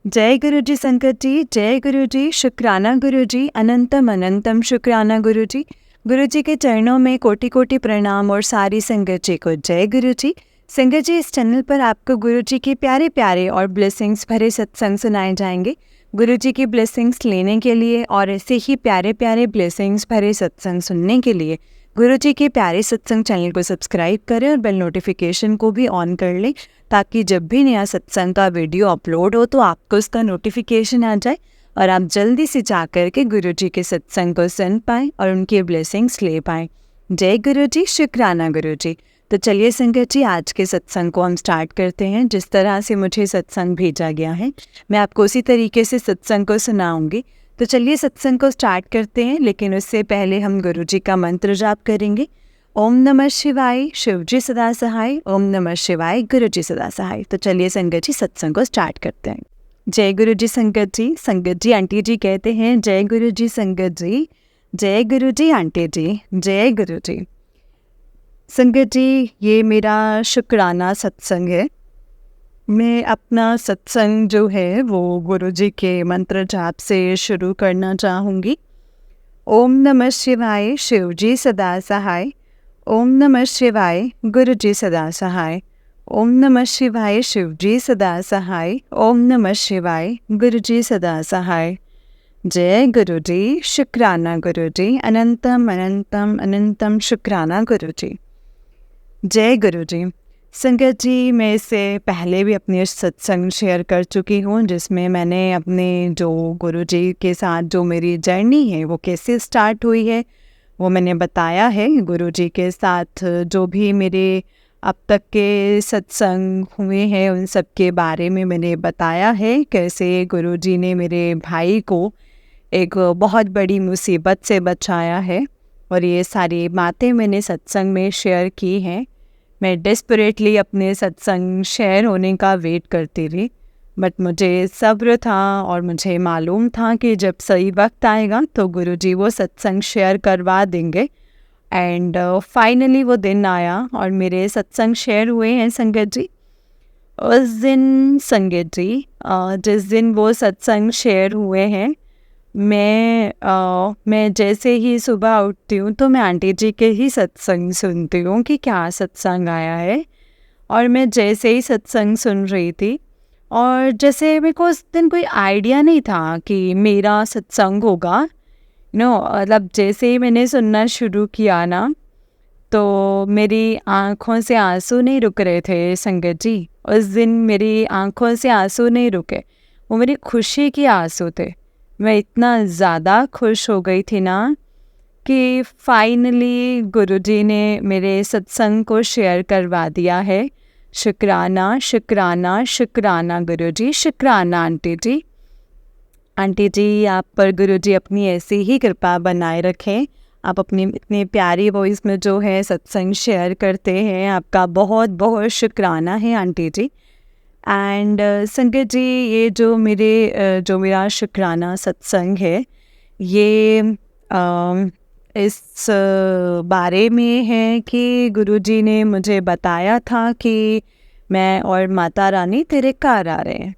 जय गुरु जी संकट जी, जय गुरु जी, शुक्राना गुरु जी, अनंतम अनंतम शुक्राना गुरु जी। गुरु जी के चरणों में कोटि कोटि प्रणाम और सारी संगत जी को जय गुरु जी। संगत जी, इस चैनल पर आपको गुरु जी के प्यारे प्यारे और ब्लेसिंग्स भरे सत्संग सुनाए जाएंगे। गुरु जी की ब्लेसिंग्स लेने के लिए और ऐसे ही प्यारे प्यारे ब्लेसिंग्स भरे सत्संग सुनने के लिए गुरु जी के प्यारे सत्संग चैनल को सब्सक्राइब करें और बेल नोटिफिकेशन को भी ऑन कर लें, ताकि जब भी नया सत्संग का वीडियो अपलोड हो तो आपको उसका नोटिफिकेशन आ जाए और आप जल्दी से जाकर के गुरु जी के सत्संग को सुन पाएँ और उनके ब्लेसिंग्स ले पाएँ। जय गुरु जी, शुक्राना गुरु जी। तो चलिए संगत जी, आज के सत्संग को हम स्टार्ट करते हैं। जिस तरह से मुझे सत्संग भेजा गया है मैं आपको उसी तरीके से सत्संग को सुनाऊंगी। तो चलिए सत्संग को स्टार्ट करते हैं, लेकिन उससे पहले हम गुरु जी का मंत्र जाप करेंगे। ओम नमः शिवाय, शिव जी सदा सहाय। ओम नमः शिवाय, गुरु जी सदा सहाय। तो चलिए संगत जी, सत्संग को स्टार्ट करते हैं। जय गुरु जी संगत जी। संगत जी आंटी जी कहते हैं जय गुरु जी संगत जी, जय गुरु जी आंटी जी, जय गुरु जी। संगत जी, ये मेरा शुक्राना सत्संग है। मैं अपना सत्संग जो है वो गुरु जी के मंत्र जाप से शुरू करना चाहूँगी। ओम नमः शिवाय, शिव जी सदा सहाय। ओम नमः शिवाय, गुरु जी सदा सहाय। ओम नमः शिवाय, शिव जी सदा सहाय। ओम नमः शिवाय, गुरु जी सदा सहाय। जय गुरु जी, शुक्राना गुरु जी, अनंतम अनंतम अनंतम शुक्राना गुरु जी। जय गुरु जी। संगत जी, मैं इससे पहले भी अपनी सत्संग शेयर कर चुकी हूँ, जिसमें मैंने अपने जो गुरु जी के साथ जो मेरी जर्नी है वो कैसे स्टार्ट हुई है वो मैंने बताया है। गुरु जी के साथ जो भी मेरे अब तक के सत्संग हुए हैं उन सब के बारे में मैंने बताया है। कैसे गुरु जी ने मेरे भाई को एक बहुत बड़ी मुसीबत से बचाया है, और ये सारी बातें मैंने सत्संग में शेयर की हैं। मैं डेस्परेटली अपने सत्संग शेयर होने का वेट करती रही, बट मुझे सब्र था और मुझे मालूम था कि जब सही वक्त आएगा तो गुरुजी वो सत्संग शेयर करवा देंगे। एंड फाइनली वो दिन आया और मेरे सत्संग शेयर हुए हैं संगत जी। उस दिन संगत जी, जिस दिन वो सत्संग शेयर हुए हैं, मैं जैसे ही सुबह उठती हूँ तो मैं आंटी जी के ही सत्संग सुनती हूँ कि क्या सत्संग आया है। और मैं जैसे ही सत्संग सुन रही थी, और जैसे मेरे को उस दिन कोई आइडिया नहीं था कि मेरा सत्संग होगा, मतलब जैसे ही मैंने सुनना शुरू किया ना, तो मेरी आँखों से आंसू नहीं रुक रहे थे संगत जी। उस दिन मेरी आँखों से आंसू नहीं रुके, वो मेरी खुशी के आंसू थे। मैं इतना ज़्यादा खुश हो गई थी ना कि फाइनली गुरुजी ने मेरे सत्संग को शेयर करवा दिया है। शुक्राना शुक्राना शुक्राना गुरुजी, शुक्राना आंटी जी। आंटी जी, आप पर गुरुजी अपनी ऐसी ही कृपा बनाए रखें। आप अपनी इतनी प्यारी वॉइस में जो है सत्संग शेयर करते हैं, आपका बहुत बहुत शुक्राना है आंटी जी। एंड संगत जी, ये जो मेरा शुक्राना सत्संग है, ये इस बारे में है कि गुरुजी ने मुझे बताया था कि मैं और माता रानी तेरे घर आ रहे हैं।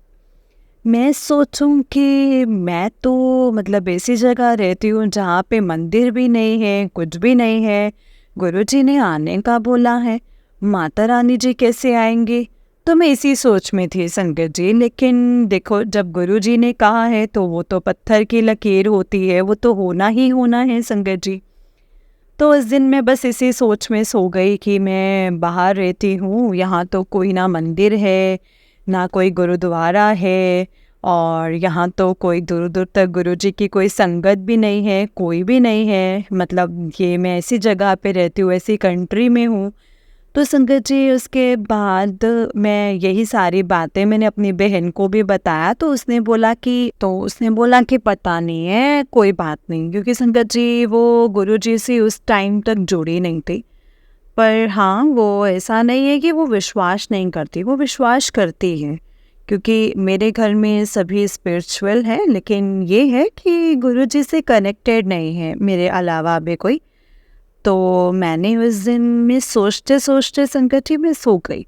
मैं सोचूं कि मैं तो मतलब ऐसी जगह रहती हूँ जहाँ पे मंदिर भी नहीं है, कुछ भी नहीं है। गुरुजी ने आने का बोला है, माता रानी जी कैसे आएंगे? तो मैं इसी सोच में थी संगत जी। लेकिन देखो, जब गुरुजी ने कहा है तो वो तो पत्थर की लकीर होती है, वो तो होना ही होना है संगत जी। तो उस दिन मैं बस इसी सोच में सो गई कि मैं बाहर रहती हूँ, यहाँ तो कोई ना मंदिर है ना कोई गुरुद्वारा है, और यहाँ तो कोई दूर दूर तक गुरुजी की कोई संगत भी नहीं है, कोई भी नहीं है। मतलब ये मैं ऐसी जगह पे रहती हूँ, ऐसी कंट्री में हूँ। तो संगत जी, उसके बाद मैं यही सारी बातें मैंने अपनी बहन को भी बताया, तो उसने बोला कि पता नहीं है, कोई बात नहीं, क्योंकि संगत जी वो गुरुजी से उस टाइम तक जुड़ी नहीं थी। पर हाँ, वो ऐसा नहीं है कि वो विश्वास नहीं करती, वो विश्वास करती है, क्योंकि मेरे घर में सभी स्पिरिचुअल हैं, लेकिन ये है कि गुरुजी से कनेक्टेड नहीं है मेरे अलावा भी कोई। तो मैंने उस दिन में सोचते सोचते संगत जी मैं सो गई।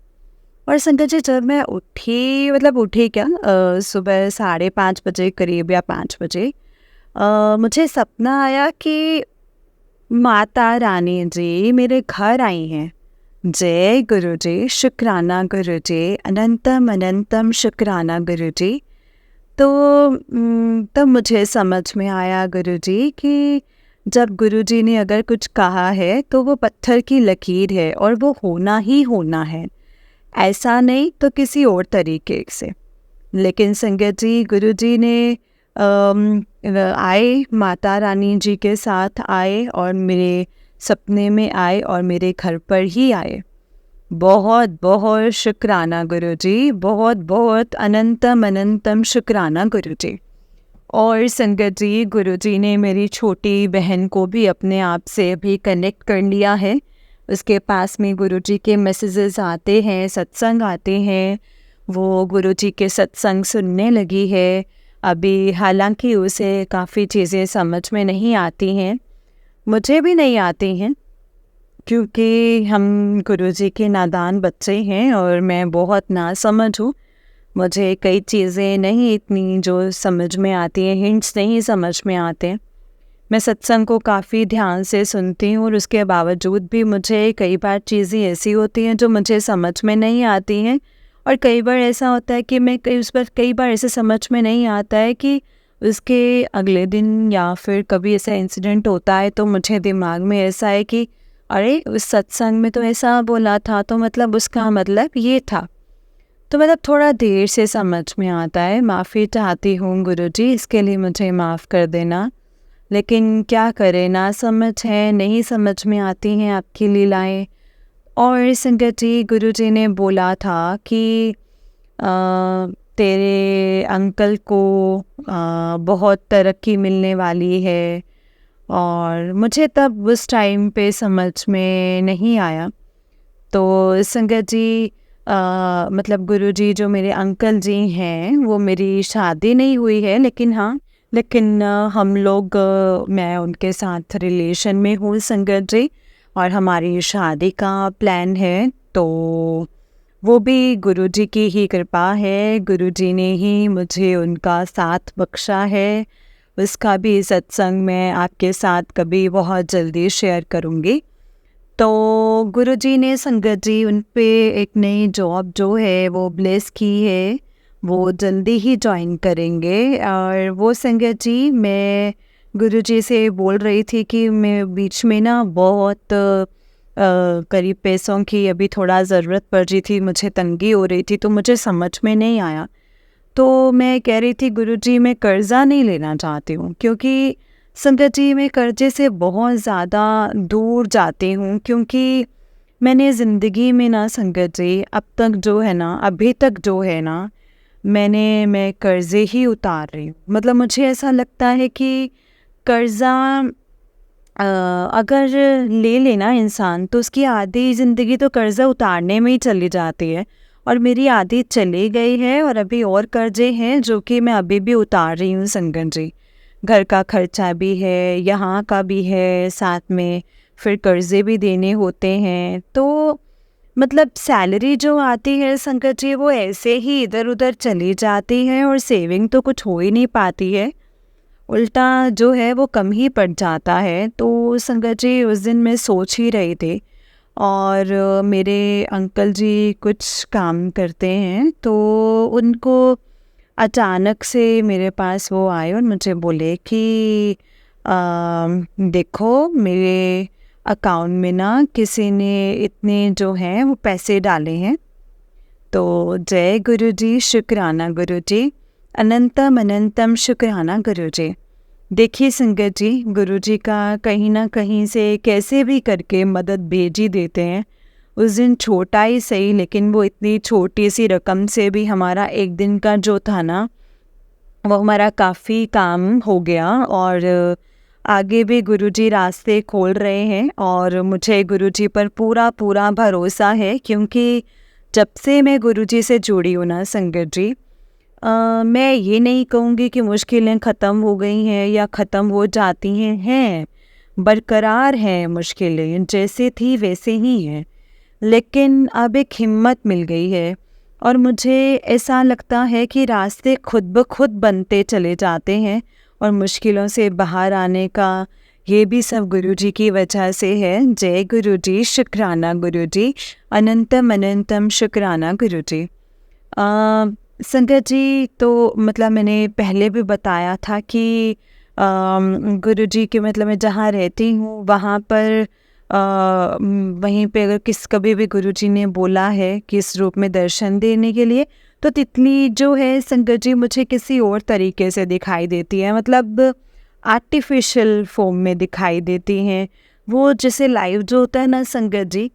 और संगत जी जब मैं उठी, मतलब उठी क्या, सुबह 5:30 बजे करीब या 5 बजे मुझे सपना आया कि माता रानी जी मेरे घर आई हैं। जय गुरु जी, शुक्राना गुरु जी, अनंतम अनंतम शुक्राना गुरु जी। तो तब मुझे समझ में आया गुरु जी कि जब गुरु जी ने अगर कुछ कहा है तो वो पत्थर की लकीर है और वो होना ही होना है, ऐसा नहीं तो किसी और तरीके से। लेकिन संगत जी गुरुजी ने आए, माता रानी जी के साथ आए और मेरे सपने में आए और मेरे घर पर ही आए। बहुत बहुत शुक्राना गुरुजी, बहुत बहुत अनंतम अनंतम शुक्राना गुरुजी। और संगत जी गुरुजी ने मेरी छोटी बहन को भी अपने आप से अभी कनेक्ट कर लिया है। उसके पास में गुरुजी के मैसेजेस आते हैं, सत्संग आते हैं, वो गुरुजी के सत्संग सुनने लगी है अभी। हालांकि उसे काफ़ी चीज़ें समझ में नहीं आती हैं, मुझे भी नहीं आती हैं, क्योंकि हम गुरुजी के नादान बच्चे हैं और मैं बहुत नासमझ हूँ। मुझे कई चीज़ें नहीं इतनी जो समझ में आती हैं, हिंट्स नहीं समझ में आते हैं। मैं सत्संग को काफ़ी ध्यान से सुनती हूँ और उसके बावजूद भी मुझे कई बार चीज़ें ऐसी होती हैं जो मुझे समझ में नहीं आती हैं। और कई बार ऐसा होता है कि मैं कई बार ऐसे समझ में नहीं आता है कि उसके अगले दिन या फिर कभी ऐसा इंसिडेंट होता है तो मुझे दिमाग में ऐसा है कि अरे उस सत्संग में तो ऐसा बोला था, तो मतलब उसका मतलब ये था। तो मतलब थोड़ा देर से समझ में आता है। माफ़ी चाहती हूँ गुरुजी, इसके लिए मुझे माफ़ कर देना। लेकिन क्या करें, ना समझ है, नहीं समझ में आती हैं आपकी लीलाएं। और संगत जी गुरुजी ने बोला था कि तेरे अंकल को बहुत तरक्की मिलने वाली है। और मुझे तब उस टाइम पे समझ में नहीं आया। तो संगत जी मतलब गुरुजी जो मेरे अंकल जी हैं, वो मेरी शादी नहीं हुई है, लेकिन हाँ, लेकिन हम लोग मैं उनके साथ रिलेशन में हूँ संगत जी, और हमारी शादी का प्लान है। तो वो भी गुरुजी की ही कृपा है, गुरुजी ने ही मुझे उनका साथ बख्शा है। उसका भी सत्संग मैं आपके साथ कभी बहुत जल्दी शेयर करूँगी। तो गुरुजी ने संगत जी उन पे एक नई जॉब जो है वो ब्लेस की है, वो जल्दी ही ज्वाइन करेंगे। और वो संगत जी मैं गुरुजी से बोल रही थी कि मैं बीच में ना बहुत करीब पैसों की अभी थोड़ा ज़रूरत पड़ रही थी, मुझे तंगी हो रही थी, तो मुझे समझ में नहीं आया। तो मैं कह रही थी गुरुजी मैं कर्ज़ा नहीं लेना चाहती हूँ, क्योंकि संगत जी मैं कर्जे से बहुत ज़्यादा दूर जाती हूँ। क्योंकि मैंने ज़िंदगी में ना संगत जी अब तक जो है ना, अभी तक जो है ना, मैं कर्ज़े ही उतार रही हूँ। मतलब मुझे ऐसा लगता है कि कर्ज़ा अगर ले लेना इंसान तो उसकी आधी ज़िंदगी तो कर्ज़ा उतारने में ही चली जाती है। और मेरी आधी चली गई है और अभी और कर्जे हैं जो कि मैं अभी भी उतार रही हूँ संगत जी। घर का खर्चा भी है, यहाँ का भी है, साथ में फिर कर्जे भी देने होते हैं। तो मतलब सैलरी जो आती है संगत जी वो ऐसे ही इधर उधर चली जाती है और सेविंग तो कुछ हो ही नहीं पाती है, उल्टा जो है वो कम ही पड़ जाता है। तो संगत जी उस दिन मैं सोच ही रही थी, और मेरे अंकल जी कुछ काम करते हैं, तो उनको अचानक से मेरे पास वो आए और मुझे बोले कि देखो मेरे अकाउंट में ना किसी ने इतने जो हैं वो पैसे डाले हैं। तो जय गुरु जी, शुक्राना गुरु जी, अनंतम अनंतम शुक्राना गुरु जी। देखिए संगत जी गुरु जी का कहीं ना कहीं से कैसे भी करके मदद भेज ही देते हैं। उस दिन छोटा ही सही, लेकिन वो इतनी छोटी सी रकम से भी हमारा एक दिन का जो था ना वो हमारा काफ़ी काम हो गया। और आगे भी गुरुजी रास्ते खोल रहे हैं और मुझे गुरुजी पर पूरा पूरा भरोसा है, क्योंकि जब से मैं गुरुजी से जुड़ी हूँ ना संगत जी, मैं ये नहीं कहूँगी कि मुश्किलें ख़त्म हो गई हैं या ख़त्म हो जाती हैं, बरकरार हैं मुश्किलें, जैसे थी वैसे ही हैं। लेकिन अब एक हिम्मत मिल गई है और मुझे ऐसा लगता है कि रास्ते खुद ब खुद बनते चले जाते हैं और मुश्किलों से बाहर आने का ये भी सब गुरुजी की वजह से है। जय गुरुजी, शुक्राना गुरुजी, अनंतम अनंतम शुक्राना गुरुजी। संगत जी, तो मतलब मैंने पहले भी बताया था कि गुरुजी के मतलब मैं जहाँ रहती हूँ वहाँ पर वहीं पे अगर कभी भी गुरुजी ने बोला है कि इस रूप में दर्शन देने के लिए, तो तितली जो है संगत जी मुझे किसी और तरीके से दिखाई देती है, मतलब आर्टिफिशियल फॉर्म में दिखाई देती हैं। वो जैसे लाइव जो होता है ना संगत जी,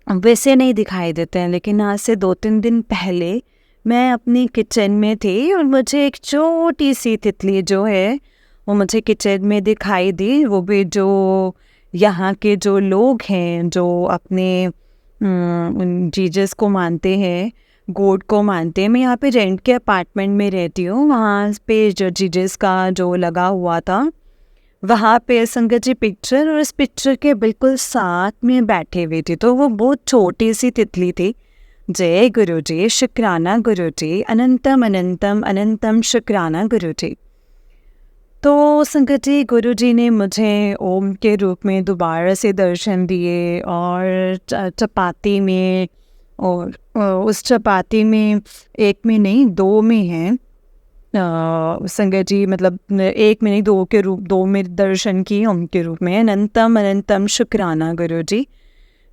वैसे नहीं दिखाई देते हैं। लेकिन आज से 2-3 दिन पहले मैं अपनी किचन में थी और मुझे एक छोटी सी तितली जो है वो मुझे किचन में दिखाई दी। वो भी जो यहाँ के जो लोग हैं जो अपने जीजस को मानते हैं, गॉड को मानते हैं। मैं यहाँ पे रेंट के अपार्टमेंट में रहती हूँ, वहाँ पे जो जीजस का जो लगा हुआ था वहाँ पे संगत जी पिक्चर, और उस पिक्चर के बिल्कुल साथ में बैठे हुए थी, तो वो बहुत छोटी सी तितली थी। जय गुरुजी, शुक्राना गुरुजी, अनंतम अनंतम अनंतम शुक्राना गुरुजी। तो संगत जी गुरुजी ने मुझे ओम के रूप में दोबारा से दर्शन दिए और चपाती में, और उस चपाती में एक में नहीं 2 में हैं संगत जी, मतलब एक में नहीं 2 के रूप, 2 में दर्शन किए ओम के रूप में। अनंतम अनंतम शुक्राना गुरुजी।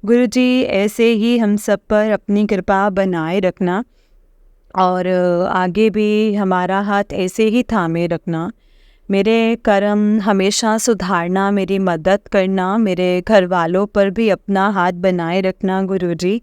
गुरुजी ऐसे ही हम सब पर अपनी कृपा बनाए रखना और आगे भी हमारा हाथ ऐसे ही थामे रखना। मेरे कर्म हमेशा सुधारना, मेरी मदद करना, मेरे घर वालों पर भी अपना हाथ बनाए रखना गुरुजी।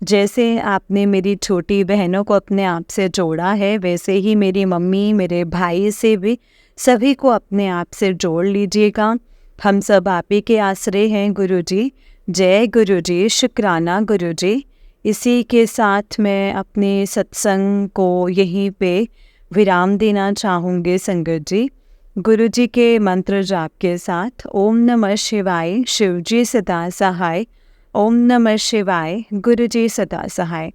जैसे आपने मेरी छोटी बहनों को अपने आप से जोड़ा है, वैसे ही मेरी मम्मी, मेरे भाई से भी सभी को अपने आप से जोड़ लीजिएगा। हम सब आप ही के आश्रय हैं गुरुजी। जय गुरुजी, शुक्राना गुरुजी। इसी के साथ मैं अपने सत्संग को यहीं पे विराम देना चाहूँगी संगत जी। गुरुजी के मंत्र जाप के साथ ओम नमः शिवाय, शिवजी सदा सहाय। ओम नमः शिवाय, गुरुजी सदा सहाय।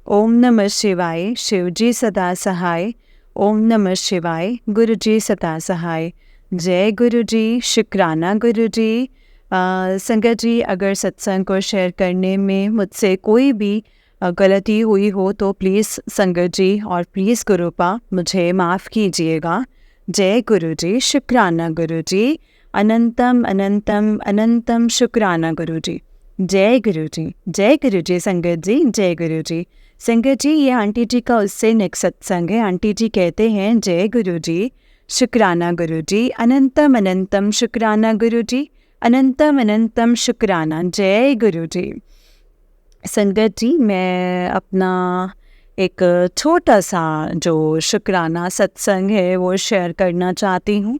ओम नमः शिवाय, शिवजी सदा सहाय। ओम नमः शिवाय, गुरुजी सदा सहाय। जय गुरुजी, शुक्राना गुरुजी। संगत जी, अगर सत्संग को शेयर करने में मुझसे कोई भी गलती हुई हो तो प्लीज़ संगत जी और प्लीज़ गुरुपा मुझे माफ़ कीजिएगा। जय गुरुजी, शुक्राना गुरुजी, अनंतम अनंतम अनंतम शुक्राना गुरुजी। जय गुरुजी, जय गुरुजी संगत जी, जय गुरुजी। संगत जी, ये आंटी जी का उससे नेक्स्ट सत्संग है। आंटी जी कहते हैं जय गुरुजी, शुक्राना गुरुजी, अनंतम अनंतम शुक्राना गुरुजी, अनंतम अनंतम शुक्राना। जय गुरुजी। संगत जी, मैं अपना एक छोटा सा जो शुक्राना सत्संग है वो शेयर करना चाहती हूँ।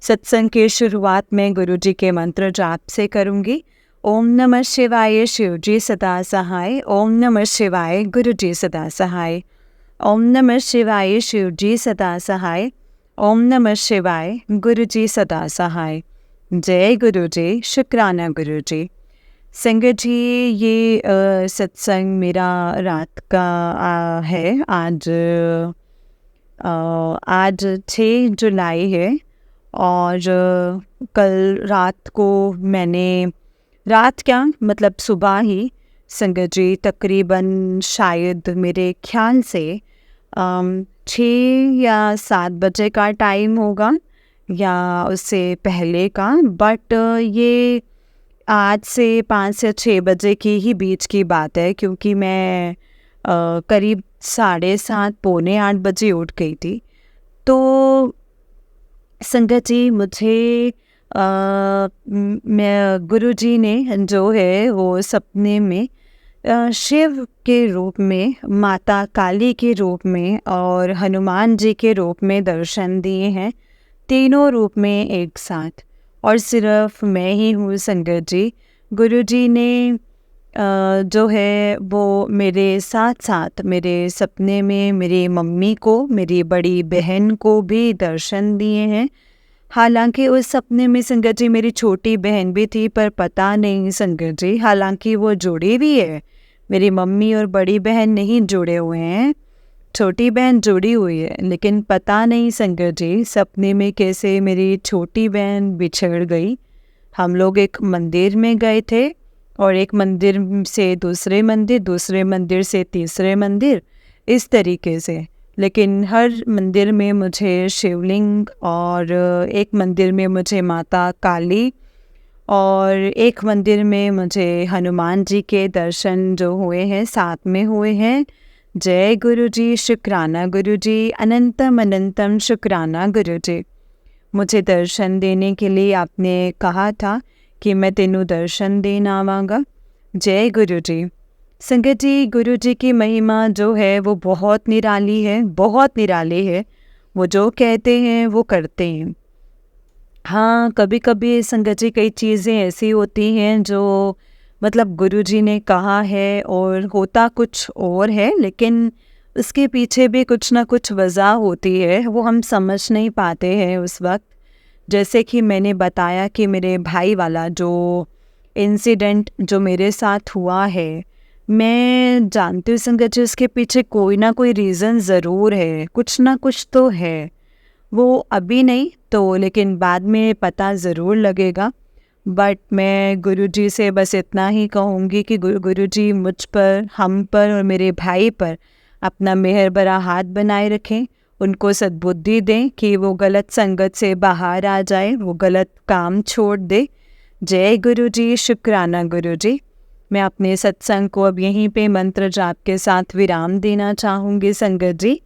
सत्संग की शुरुआत में गुरुजी के मंत्र जाप से करूँगी। ओम नमः शिवाय, शिवजी सदा सहाय। ओम नमः शिवाय, गुरुजी सदा सहाय। ओम नमः शिवाय, शिवजी सदा सहाय। ओम नमः शिवाय, गुरुजी सदा सहाय। जय गुरुजी, शुक्राना गुरुजी। संगत जी, ये सत्संग मेरा रात का है। आज 6 जुलाई है और कल रात को मैंने, रात क्या मतलब सुबह ही संगत जी, तकरीबन शायद मेरे ख्याल से 6 या 7 बजे का टाइम होगा या उससे पहले का, बट ये आज से 5 या 6 बजे की ही बीच की बात है, क्योंकि मैं करीब 7:30 पौने 8 बजे उठ गई थी। तो संगत जी, मुझे मैं गुरुजी ने जो है वो सपने में शिव के रूप में, माता काली के रूप में और हनुमान जी के रूप में दर्शन दिए हैं, तीनों रूप में एक साथ। और सिर्फ मैं ही हूँ संगत जी। गुरुजी ने जो है वो मेरे साथ साथ मेरे सपने में मेरी मम्मी को, मेरी बड़ी बहन को भी दर्शन दिए हैं। हालांकि उस सपने में संगत जी मेरी छोटी बहन भी थी, पर पता नहीं संगत जी, हालांकि वो जुड़ी भी है, मेरी मम्मी और बड़ी बहन नहीं जुड़े हुए हैं, छोटी बहन जुड़ी हुई है, लेकिन पता नहीं संगत जी सपने में कैसे मेरी छोटी बहन बिछड़ गई। हम लोग एक मंदिर में गए थे और एक मंदिर से दूसरे मंदिर, दूसरे मंदिर से तीसरे मंदिर, इस तरीके से। लेकिन हर मंदिर में मुझे शिवलिंग और एक मंदिर में मुझे माता काली और एक मंदिर में मुझे हनुमान जी के दर्शन जो हुए हैं साथ में हुए हैं। जय गुरु जी, शुक्राना गुरु जी, अनंतम अनंतम शुक्राना गुरु जी। मुझे दर्शन देने के लिए आपने कहा था कि मैं तेनू दर्शन देन आवांगा। जय गुरु जी। संगत जी, गुरु जी की महिमा जो है वो बहुत निराली है, बहुत निराली है। वो जो कहते हैं वो करते हैं। हाँ, कभी कभी संगत जी कई चीज़ें ऐसी होती हैं जो मतलब गुरु जी ने कहा है और होता कुछ और है, लेकिन उसके पीछे भी कुछ ना कुछ वजह होती है, वो हम समझ नहीं पाते हैं उस वक्त। जैसे कि मैंने बताया कि मेरे भाई वाला जो इंसिडेंट जो मेरे साथ हुआ है, मैं जानती हूँ संगत जी उसके पीछे कोई ना कोई रीज़न ज़रूर है, कुछ ना कुछ तो है। वो अभी नहीं तो लेकिन बाद में पता ज़रूर लगेगा। बट मैं गुरुजी से बस इतना ही कहूँगी कि गुरुजी मुझ पर, हम पर और मेरे भाई पर अपना मेहर भरा हाथ बनाए रखें, उनको सद्बुद्धि दें कि वो गलत संगत से बाहर आ जाए, वो गलत काम छोड़ दे। जय गुरुजी, शुक्राना गुरुजी। मैं अपने सत्संग को अब यहीं पे मंत्र जाप के साथ विराम देना चाहूँगी संगत जी।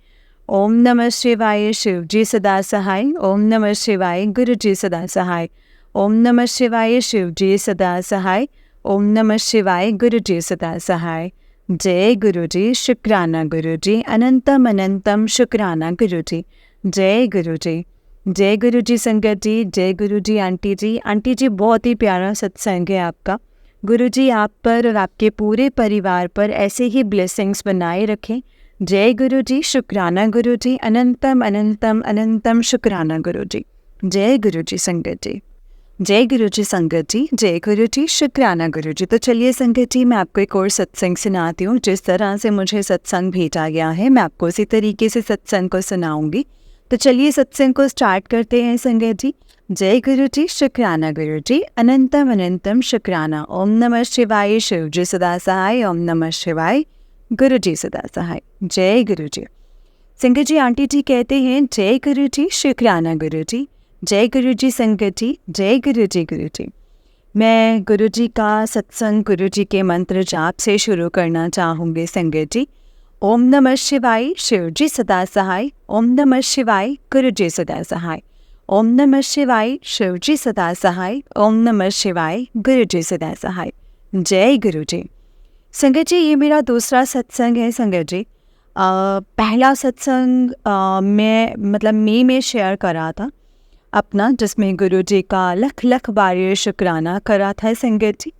ओम नमः शिवाय, शिव जी सदा सहाय। ओम नमः शिवाय, गुरु जी सदा सहाय। ओम नमः शिवाय, शिव जी सदा सहाय। ओम नमः शिवाय, गुरु जी सदा सहाय। जय गुरु जी, शुक्राना गुरु जी, अनंतम अनंतम शुक्राना गुरु जी। जय गुरु जी। जय गुरु जी संगत जी, जय गुरु जी आंटी जी। आंटी जी बहुत ही प्यारा सत्संग है आपका। गुरु जी आप पर और आपके पूरे परिवार पर ऐसे ही ब्लेसिंग्स बनाए रखें। जय गुरु जी, शुक्राना गुरु जी, अनंतम अनंतम अनंतम शुक्राना गुरु जी। जय गुरु जी संगत जी। जय गुरु जी संगत जी, जय गुरु जी, शुक्राना गुरु जी। तो चलिए संगत जी, मैं आपको एक और सत्संग सुनाती हूँ। जिस तरह से मुझे सत्संग भेजा गया है मैं आपको उसी तरीके से सत्संग को सुनाऊंगी। तो चलिए सत्संग को स्टार्ट करते हैं संगत जी। जय गुरु जी, शुक्राना गुरु जी, अनंतम अनंतम शुक्राना। ओम नमः शिवाय, शिव जी सदा सहाय। ओम नमः शिवाय, गुरु जी सदा सहाय। जय गुरु जी। संगत जी आंटी जी कहते हैं जय गुरु जी, शुक्राना गुरु जी। जय गुरु जी संगत जी, जय गुरु जी गुरु जी। मैं गुरु जी का सत्संग गुरु जी के मंत्र जाप से शुरू करना चाहूँगी संगत जी। ओम नमः शिवाय, शिव जी सदा सहाय। ओम नमः शिवाय, गुरु जी सदा सहाय। ओम नमः शिवाय, शिव जी सदा सहाय। ओम नमः शिवाय, गुरु जी सदा सहाय। जय गुरु जी। संगत जी ये मेरा दूसरा सत्संग है संगत जी। पहला सत्संग मैं मतलब मई में शेयर करा था अपना, जिसमें गुरु जी का लख लख बार शुक्राना करा था संगत जी।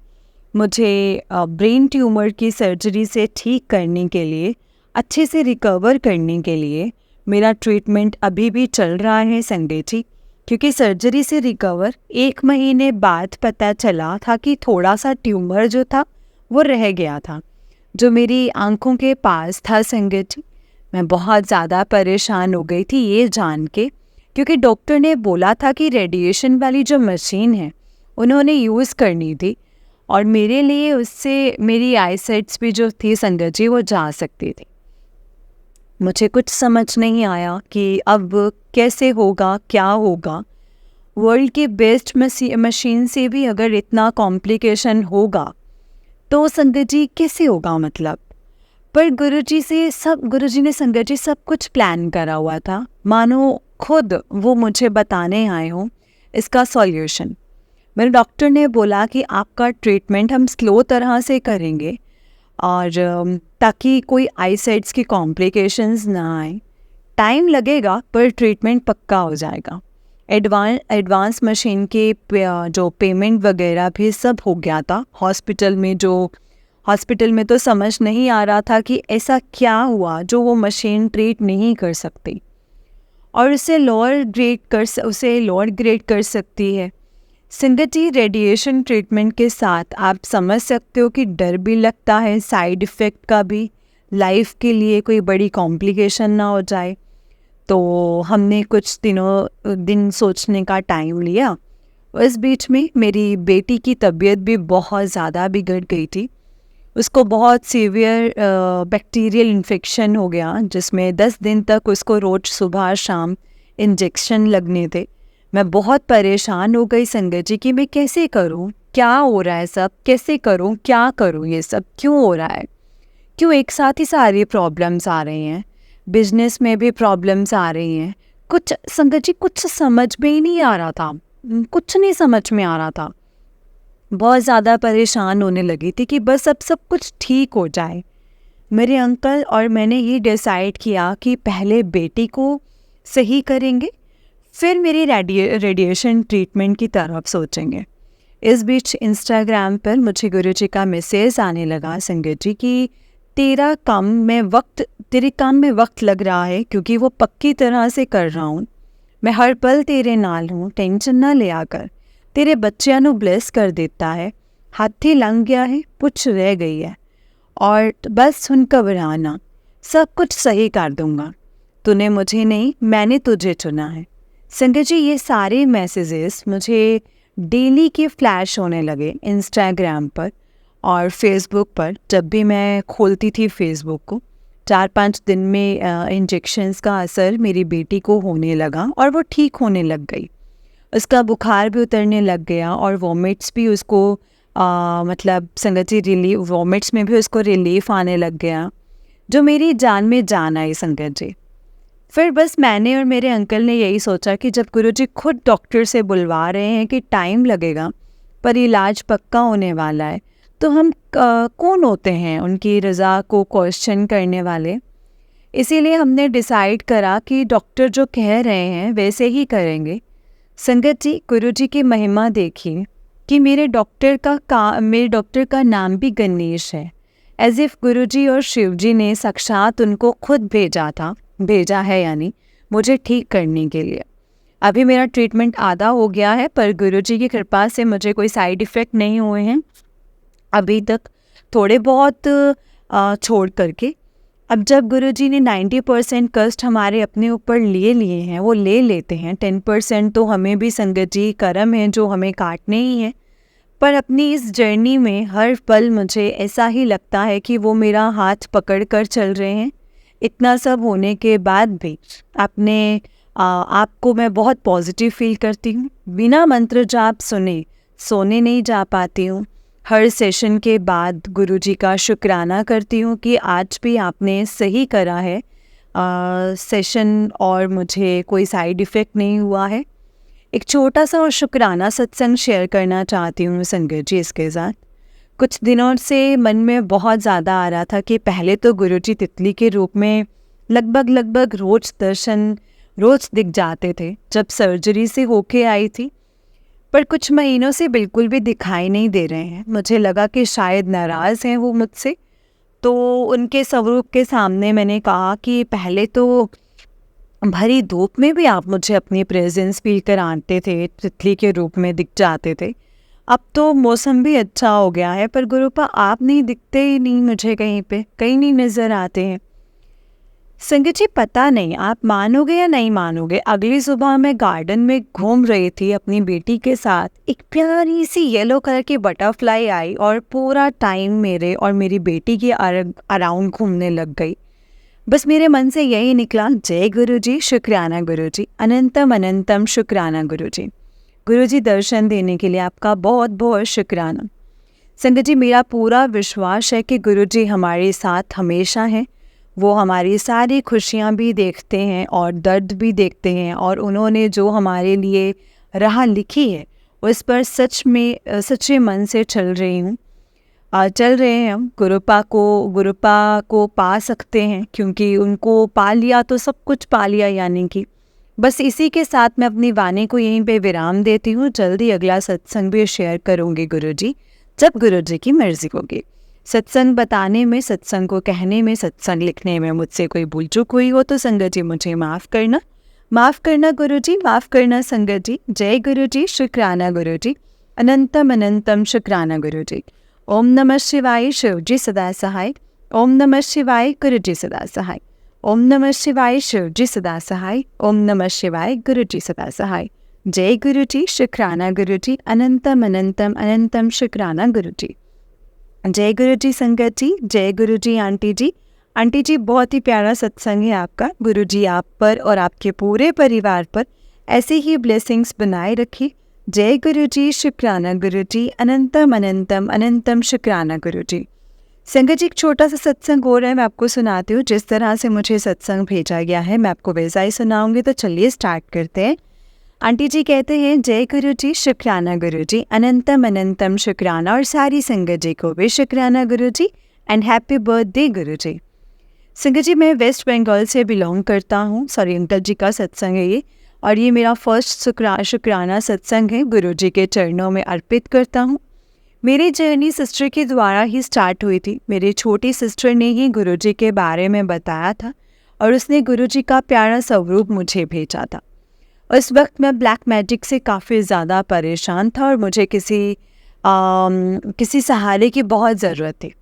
मुझे ब्रेन ट्यूमर की सर्जरी से ठीक करने के लिए, अच्छे से रिकवर करने के लिए मेरा ट्रीटमेंट अभी भी चल रहा है संगत जी। क्योंकि सर्जरी से रिकवर 1 महीने बाद पता चला था कि थोड़ा सा ट्यूमर जो था वो रह गया था, जो मेरी आंखों के पास था संगत जी। मैं बहुत ज़्यादा परेशान हो गई थी ये जान के, क्योंकि डॉक्टर ने बोला था कि रेडिएशन वाली जो मशीन है उन्होंने यूज़ करनी थी और मेरे लिए उससे मेरी आईसाइट्स भी जो थी संगत जी वो जा सकती थी। मुझे कुछ समझ नहीं आया कि अब कैसे होगा, क्या होगा। वर्ल्ड की बेस्ट मशीन से भी अगर इतना कॉम्प्लिकेशन होगा तो संगत जी कैसे होगा मतलब। पर गुरुजी ने संगत जी सब कुछ प्लान करा हुआ था, मानो खुद वो मुझे बताने आए हों इसका सॉल्यूशन। मेरे डॉक्टर ने बोला कि आपका ट्रीटमेंट हम स्लो तरह से करेंगे और ताकि कोई आईसाइट्स की कॉम्प्लिकेशंस ना आए। टाइम लगेगा पर ट्रीटमेंट पक्का हो जाएगा। एडवांस मशीन के जो पेमेंट वगैरह भी सब हो गया था हॉस्पिटल में तो समझ नहीं आ रहा था कि ऐसा क्या हुआ जो वो मशीन ट्रीट नहीं कर सकती। और उसे लोअर ग्रेड कर सकती है। संगत जी, रेडिएशन ट्रीटमेंट के साथ आप समझ सकते हो कि डर भी लगता है साइड इफ़ेक्ट का भी, लाइफ के लिए कोई बड़ी कॉम्प्लिकेशन ना हो जाए। तो हमने कुछ दिन सोचने का टाइम लिया। इस बीच में मेरी बेटी की तबीयत भी बहुत ज़्यादा बिगड़ गई थी। उसको बहुत सीवियर बैक्टीरियल इन्फेक्शन हो गया, जिसमें 10 दिन तक उसको रोज़ सुबह शाम इंजेक्शन लगने थे। मैं बहुत परेशान हो गई संगत जी कि मैं कैसे करूं, क्या हो रहा है सब, कैसे करूं, क्या करूं, ये सब क्यों हो रहा है, क्यों एक साथ ही सारी प्रॉब्लम्स आ रही हैं, बिजनेस में भी प्रॉब्लम्स आ रही हैं। कुछ संगत जी कुछ समझ में ही नहीं आ रहा था, कुछ नहीं समझ में आ रहा था। बहुत ज़्यादा परेशान होने लगी थी कि बस अब सब कुछ ठीक हो जाए। मेरे अंकल और मैंने ये डिसाइड किया कि पहले बेटी को सही करेंगे, फिर मेरी रेडिएशन ट्रीटमेंट की तरफ सोचेंगे। इस बीच इंस्टाग्राम पर मुझे गुरुजी का मैसेज आने लगा, संगत जी, कि तेरे काम में वक्त लग रहा है, क्योंकि वो पक्की तरह से कर रहा हूँ। मैं हर पल तेरे नाल हूँ, टेंशन ना लिया कर। तेरे बच्चिਆਂ ਨੂੰ ब्लेस कर देता है। हाथी लंघ गया है, पुछ रह गई है, और बस हुन घबराना, सब कुछ सही कर दूंगा। तूने मुझे नहीं, मैंने तुझे चुना है। संगत जी, ये सारे मैसेजेस मुझे डेली के फ्लैश होने लगे इंस्टाग्राम पर और फेसबुक पर। जब भी मैं खोलती थी फेसबुक को, 4-5 दिन में इंजेक्शन्स का असर मेरी बेटी को होने लगा और वो ठीक होने लग गई। उसका बुखार भी उतरने लग गया और वॉमिट्स भी उसको मतलब संगत जी वॉमिट्स में भी उसको रिलीफ आने लग गया, जो मेरी जान में जान आई संगत जी। फिर बस मैंने और मेरे अंकल ने यही सोचा कि जब गुरुजी खुद डॉक्टर से बुलवा रहे हैं कि टाइम लगेगा पर इलाज पक्का होने वाला है, तो हम कौन होते हैं उनकी रज़ा को क्वेश्चन करने वाले। इसीलिए हमने डिसाइड करा कि डॉक्टर जो कह रहे हैं वैसे ही करेंगे। संगत जी, गुरुजी की महिमा देखिए कि मेरे डॉक्टर का नाम भी गणेश है। एज इफ़ गुरुजी और शिवजी ने साक्षात उनको खुद भेजा है, यानी मुझे ठीक करने के लिए। अभी मेरा ट्रीटमेंट आधा हो गया है, पर गुरुजी की कृपा से मुझे कोई साइड इफ़ेक्ट नहीं हुए हैं अभी तक, थोड़े बहुत छोड़ करके। अब जब गुरुजी ने 90% कष्ट हमारे अपने ऊपर लिए हैं, वो ले लेते हैं, 10% तो हमें भी संगत जी कर्म है जो हमें काटने ही हैं। पर अपनी इस जर्नी में हर पल मुझे ऐसा ही लगता है कि वो मेरा हाथ पकड़ कर चल रहे हैं। इतना सब होने के बाद भी अपने आपको मैं बहुत पॉजिटिव फील करती हूँ। बिना मंत्र जाप सुने सोने नहीं जा पाती हूँ। हर सेशन के बाद गुरुजी का शुक्राना करती हूँ कि आज भी आपने सही करा है सेशन और मुझे कोई साइड इफ़ेक्ट नहीं हुआ है। एक छोटा सा और शुक्राना सत्संग शेयर करना चाहती हूँ संगत जी इसके साथ। कुछ दिनों से मन में बहुत ज़्यादा आ रहा था कि पहले तो गुरुजी तितली के रूप में लगभग रोज़ दिख जाते थे जब सर्जरी से होके आई थी, पर कुछ महीनों से बिल्कुल भी दिखाई नहीं दे रहे हैं। मुझे लगा कि शायद नाराज़ हैं वो मुझसे, तो उनके स्वरूप के सामने मैंने कहा कि पहले तो भरी धूप में भी आप मुझे अपनी प्रेजेंस फील कराते थे, तितली के रूप में दिख जाते थे। अब तो मौसम भी अच्छा हो गया है, पर गुरुपा आप नहीं दिखते ही नहीं मुझे, कहीं नहीं नज़र आते हैं। संगत जी, पता नहीं आप मानोगे या नहीं मानोगे, अगली सुबह मैं गार्डन में घूम रही थी अपनी बेटी के साथ, एक प्यारी सी येलो कलर की बटरफ्लाई आई और पूरा टाइम मेरे और मेरी बेटी के अराउंड घूमने लग गई। बस मेरे मन से यही निकला, जय गुरुजी, शुक्राना गुरुजी, अनंतम अनंतम शुक्राना गुरुजी। गुरुजी, दर्शन देने के लिए आपका बहुत बहुत शुक्राना। संगत जी, मेरा पूरा विश्वास है कि गुरुजी हमारे साथ हमेशा हैं। वो हमारी सारी खुशियाँ भी देखते हैं और दर्द भी देखते हैं, और उन्होंने जो हमारे लिए राह लिखी है उस पर सच्चे मन से चल रहे हैं हम। गुरुपा को पा सकते हैं, क्योंकि उनको पा लिया तो सब कुछ पा लिया, यानी कि बस इसी के साथ मैं अपनी वाणी को यहीं पे विराम देती हूँ। जल्दी अगला सत्संग भी शेयर करूँगी गुरुजी, जब गुरुजी की मर्जी होगी। सत्संग बताने में, सत्संग को कहने में, सत्संग लिखने में मुझसे कोई भूल चूक हुई हो तो संगत जी मुझे माफ़ करना। माफ़ करना गुरुजी, माफ़ करना संगत जी। जय गुरुजी, शुक्राना गुरुजी, अनंतम अनंतम शुक्राना गुरुजी। ओम नमः शिवाय, शिवजी सदा सहाय। ओम नमः शिवाय, गुरुजी सदा सहाय। ओम नमः शिवाय, शिवजी सदा सहाय। ओम नमः शिवाय, गुरुजी सदा सहाय। जय गुरुजी, शुक्राना गुरुजी, अनंतम अनंतम अनंतम शुक्राना गुरुजी। जय गुरुजी संगत जी, जय गुरुजी आंटी जी। आंटी जी, बहुत ही प्यारा सत्संग है आपका। गुरुजी आप पर और आपके पूरे परिवार पर ऐसे ही ब्लेसिंग्स बनाए रखिए। जय गुरुजी, शुक्राना गुरुजी, अनंतम अनंतम अनंतम शुक्राना गुरुजी। संगत जी, एक छोटा सा सत्संग हो रहा है, मैं आपको सुनाती हूँ। जिस तरह से मुझे सत्संग भेजा गया है मैं आपको वैसा ही सुनाऊंगी। तो चलिए स्टार्ट करते हैं। आंटी जी कहते हैं, जय गुरुजी, शुक्राना गुरुजी, अनंतम अनंतम शुक्राना, और सारी संगत जी को भी शुक्राना गुरुजी एंड हैप्पी बर्थडे गुरुजी। संगत जी, मैं वेस्ट बंगाल से बिलोंग करता हूँ। सॉरी, अंकल जी का सत्संग है ये, और ये मेरा फर्स्ट शुक्राना सत्संग है। गुरुजी के चरणों में अर्पित करता हूँ। मेरी जर्नी सिस्टर के द्वारा ही स्टार्ट हुई थी। मेरी छोटी सिस्टर ने ही गुरुजी के बारे में बताया था और उसने गुरुजी का प्यारा स्वरूप मुझे भेजा था। उस वक्त मैं ब्लैक मैजिक से काफ़ी ज़्यादा परेशान था और मुझे किसी सहारे की बहुत ज़रूरत थी।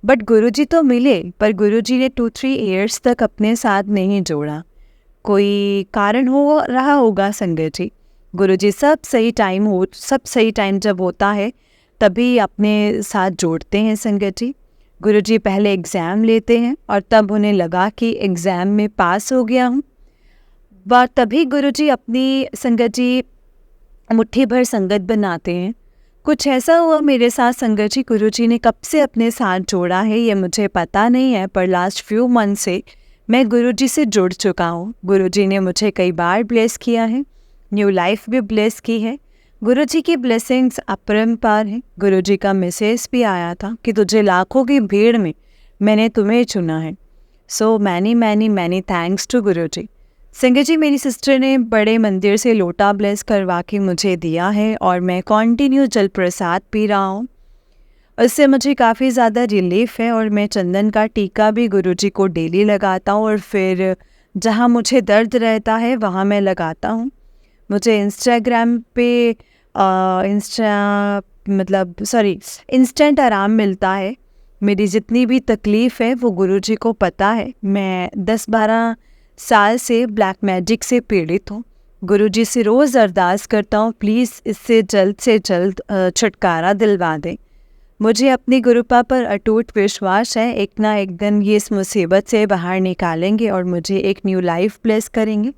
बट गुरुजी तो मिले, पर गुरुजी ने 2-3 ईयर्स तक अपने साथ नहीं जोड़ा। कोई कारण हो रहा होगा संगत जी। गुरुजी सब सही टाइम जब होता है तभी अपने साथ जोड़ते हैं संगत जी। गुरुजी पहले एग्ज़ाम लेते हैं और तब उन्हें लगा कि एग्ज़ाम में पास हो गया हूँ, तभी गुरुजी अपनी संगत जी मुट्ठी भर संगत बनाते हैं। कुछ ऐसा हुआ मेरे साथ संगत जी। गुरुजी ने कब से अपने साथ जोड़ा है ये मुझे पता नहीं है, पर लास्ट फ्यू मंथ से मैं गुरुजी से जुड़ चुका हूँ। गुरुजी ने मुझे कई बार ब्लेस किया है, न्यू लाइफ भी ब्लेस की है। गुरुजी की ब्लेसिंग्स अपरंपार हैं। गुरुजी का मैसेज भी आया था कि तुझे लाखों की भीड़ में मैंने तुम्हें चुना है। So many many many thanks to Guruji. संगत जी, मेरी सिस्टर ने बड़े मंदिर से लोटा ब्लेस करवा के मुझे दिया है और मैं कंटिन्यू जल प्रसाद पी रहा हूँ। उससे मुझे काफ़ी ज़्यादा रिलीफ है और मैं चंदन का टीका भी गुरुजी को डेली लगाता हूँ और फिर जहाँ मुझे दर्द रहता है वहाँ मैं लगाता हूँ। मुझे इंस्टाग्राम पे इंस्टेंट आराम मिलता है। मेरी जितनी भी तकलीफ़ है वो गुरुजी को पता है। मैं 10-12 साल से ब्लैक मैजिक से पीड़ित हूँ। गुरुजी से रोज़ अरदास करता हूँ, प्लीज़ इससे जल्द से जल्द छुटकारा दिलवा दें। मुझे अपनी गुरुपा पर अटूट विश्वास है, एक ना एक दिन ये इस मुसीबत से बाहर निकालेंगे और मुझे एक न्यू लाइफ ब्लेस करेंगे।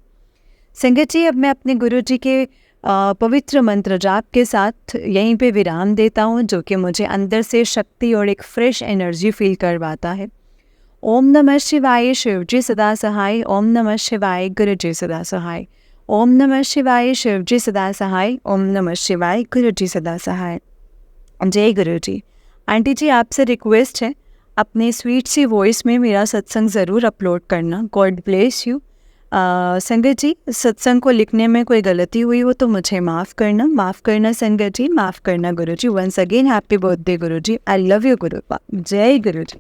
संगत जी, अब मैं अपने गुरुजी के पवित्र मंत्र जाप के साथ यहीं पे विराम देता हूँ, जो कि मुझे अंदर से शक्ति और एक फ्रेश एनर्जी फील करवाता है। ओम नमः शिवाय, शिवजी सदा सहाय। ओम नमः शिवाय, गुरुजी सदा सहाय। ओम नमः शिवाय, शिवजी सदा सहाय। ओम नमः शिवाय, गुरुजी सदा सहाय। जय गुरुजी। आंटी जी, आपसे रिक्वेस्ट है, अपने स्वीट सी वॉइस में मेरा सत्संग ज़रूर अपलोड करना। God bless you. संगत जी, सत्संग को लिखने में कोई गलती हुई हो तो मुझे माफ़ करना संगत जी, माफ़ करना Guruji. Once again happy birthday Guruji. I love you Gurupa. जय गुरुजी।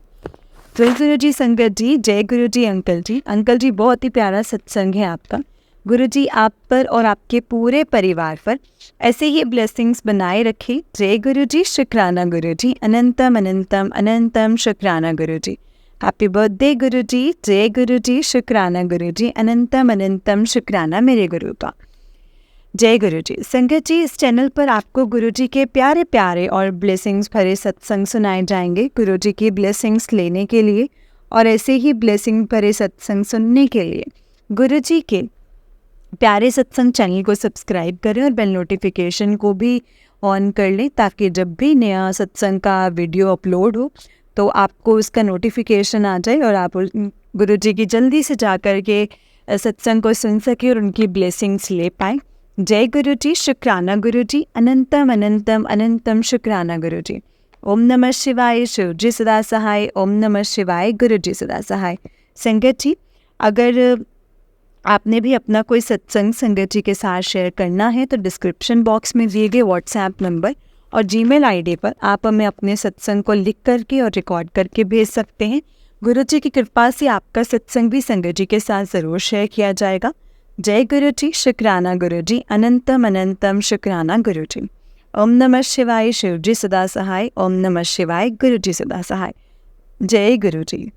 जय गुरुजी संगत जी, जय गुरुजी अंकल जी। अंकल जी, बहुत ही प्यारा सत्संग है आपका। गुरुजी आप पर और आपके पूरे परिवार पर ऐसे ही ब्लेसिंग्स बनाए रखे। जय गुरुजी, शुक्राना गुरुजी, अनंतम अनंतम अनंतम शुक्राना गुरुजी। हैप्पी बर्थडे गुरुजी। जय गुरुजी, शुक्राना गुरुजी, अनंतम अनंतम शुक्राना मेरे गुरु का। जय गुरुजी। संगत जी, इस चैनल पर आपको गुरुजी के प्यारे प्यारे और ब्लेसिंग्स भरे सत्संग सुनाए जाएंगे। गुरुजी की ब्लेसिंग्स लेने के लिए और ऐसे ही ब्लेसिंग भरे सत्संग सुनने के लिए गुरुजी के प्यारे सत्संग चैनल को सब्सक्राइब करें और बेल नोटिफिकेशन को भी ऑन कर लें, ताकि जब भी नया सत्संग का वीडियो अपलोड हो तो आपको उसका नोटिफिकेशन आ जाए और आप गुरुजी की जल्दी से जा कर के सत्संग को सुन सकें और उनकी ब्लेसिंग्स ले पाएँ। जय गुरुजी, शुक्राना गुरुजी, अनंतम अनंतम अनंतम शुक्राना गुरुजी। ओम नमः शिवाय, शिवजी सदा सहाय। ओम नमः शिवाय, गुरुजी सदा सहाय। संगत जी, अगर आपने भी अपना कोई सत्संग संगत जी के साथ शेयर करना है तो डिस्क्रिप्शन बॉक्स में दिए गए व्हाट्सएप नंबर और जीमेल आईडी पर आप हमें अपने सत्संग को लिख करके और रिकॉर्ड करके भेज सकते हैं। गुरुजी की कृपा से आपका सत्संग भी संगत जी के साथ ज़रूर शेयर किया जाएगा। जय गुरु जी, शुक्राना गुरु जी, अनंतम अनंतम शुक्राना गुरु जी। ओम नमः शिवाय, शिव जी सदा सहाय। ओम नमः शिवाय, गुरु जी सदा सहाय। जय गुरु जी।